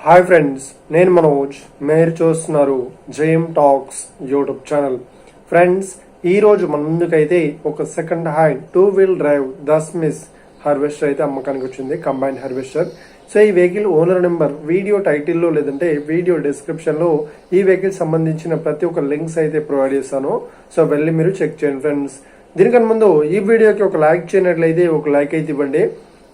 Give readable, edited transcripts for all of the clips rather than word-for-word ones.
Hi friends, నేను మనోజ్. మీరు చూస్తున్నారు JM talks YouTube channel. Friends, ఈ రోజు మన ముందుకైతే ఒక సెకండ్ హ్యాండ్ 2-wheel డ్రైవ్ దస్మిస్ హార్వెస్టర్ అయితే అమ్మకానికి వచ్చింది, కంబైన్డ్ హార్వెస్టర్. సో ఈ వెహికల్ ఓనర్ నెంబర్ వీడియో టైటిల్లో లేదంటే వీడియో డిస్క్రిప్షన్ లో ఈ వెహికల్ సంబంధించిన ప్రతి ఒక్క లింక్స్ అయితే ప్రొవైడ్ చేస్తాను. సో వెళ్ళి మీరు చెక్ చేయండి ఫ్రెండ్స్. దీనికన్నా ముందు ఈ వీడియోకి ఒక లైక్ చేయనట్లయితే ఒక లైక్ అయితే ఇవ్వండి.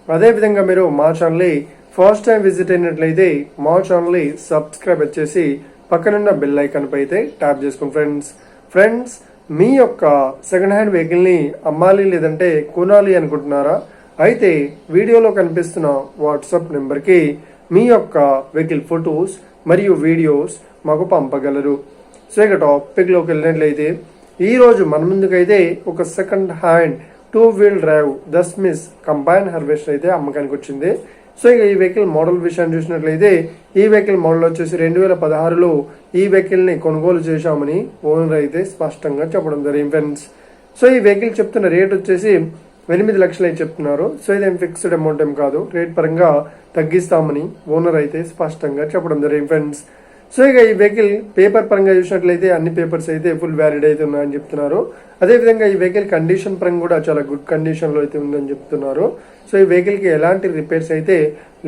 అదే విధంగా మీరు మా ఛానల్ ఫస్ట్ టైం విజిట్ అయినట్లయితే మా ఛానల్ సబ్స్క్రైబ్ చేసి పక్కనున్న బెల్ ఐకాన్ పై అయితే ట్యాప్ చేసుకోండి ఫ్రెండ్స్. మీ యొక్క సెకండ్ హ్యాండ్ వెహికల్ ని అమ్మాలి లేదంటే కొనాలి అనుకుంటున్నారా? అయితే వీడియోలో కనిపిస్తున్న వాట్సాప్ నెంబర్ కి మీ యొక్క వెహికల్ ఫొటోస్ మరియు వీడియోస్ మాకు పంపగలరు. సో ఇక టాపిక్ లోకి వెళ్ళినట్లయితే ఈ రోజు మన ముందుకైతే ఒక సెకండ్ హ్యాండ్ 2-wheel డ్రైవ్ దస్మిస్ కంబైన్ హార్వెస్టర్ అయితే అమ్మకానికి వచ్చింది. సో ఇక ఈ వెహికల్ మోడల్ విషయాన్ని చూసినట్లయితే ఈ వెహికల్ మోడల్ వచ్చేసి 2016లో ఈ వెహికల్ ని కొనుగోలు చేశామని ఓనర్ అయితే స్పష్టంగా చెప్పడం జరిగింది ఫ్రెండ్స్. సో ఈ వెహికల్ చెప్తున్న రేట్ వచ్చేసి 8 లక్షలు అయితే చెప్తున్నారు. సో ఇదేం ఫిక్స్డ్ అమౌంట్ ఏం కాదు, రేట్ పరంగా తగ్గిస్తామని ఓనర్ అయితే స్పష్టంగా చెప్పడం జరిగింది ఫ్రెండ్స్. సో ఇక ఈ వెహికల్ పేపర్ పరంగా చూసినట్లయితే అన్ని పేపర్స్ అయితే ఫుల్ వ్యాలిడ్ అయితే ఉన్నాయని చెప్తున్నారు. అదేవిధంగా ఈ వెహికల్ కండిషన్ పరంగా కూడా చాలా గుడ్ కండిషన్ లో అయితే ఉందని చెప్తున్నారు. సో ఈ వెహికల్ కి ఎలాంటి రిపేర్స్ అయితే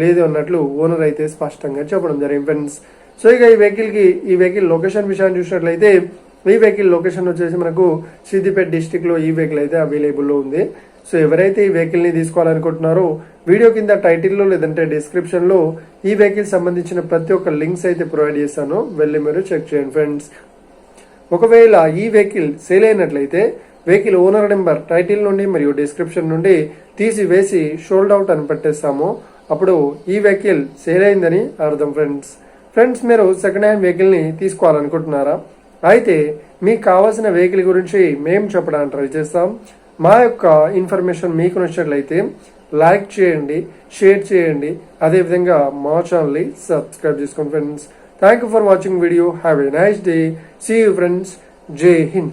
లేదు అన్నట్లు ఓనర్ అయితే స్పష్టంగా చెప్పడం జరిగింది ఫ్రెండ్స్. సో ఇక ఈ వెహికల్ లొకేషన్ విషయాన్ని చూసినట్లయితే ఈ వెహికల్ లొకేషన్ వచ్చేసి మనకు సిద్దిపేట డిస్టిక్ లో ఈ వెహికల్ అయితే అవైలబుల్ లో ఉంది. సో ఎవరైతే ఈ వెహికల్ ని తీసుకోవాలనుకుంటున్నారో వీడియో కింద టైటిల్లో లేదంటే డిస్క్రిప్షన్ లో ఈ వెహికల్ సంబంధించిన ప్రతి ఒక్క లింక్స్ అయితే ప్రొవైడ్ చేస్తాను, వెళ్ళి మీరు చెక్ చేయండి ఫ్రెండ్స్. ఒకవేళ ఈ వెహికల్ సేల్ అయినట్లయితే వెహికల్ ఓనర్ నెంబర్ టైటిల్ నుండి మరియు డిస్క్రిప్షన్ నుండి తీసివేసి షోల్డ్ అవుట్ అని పెట్టేస్తాము. అప్పుడు ఈ వెహికల్ సేల్ అయిందని అర్థం ఫ్రెండ్స్. మీరు సెకండ్ హ్యాండ్ వెహికల్ ని తీసుకోవాలనుకుంటున్నారా? అయితే మీకు కావాల్సిన వెహికల్ గురించి మేము చెప్పడానికి ట్రై చేస్తాం. మా యొక్క ఇన్ఫర్మేషన్ మీకు నచ్చినట్లయితే లైక్ చేయండి, షేర్ చేయండి, అదేవిధంగా మా ఛానల్ని సబ్స్క్రైబ్ చేసుకోండి friends. Thank you for watching video. Have a nice day. See you friends. జై హింద్.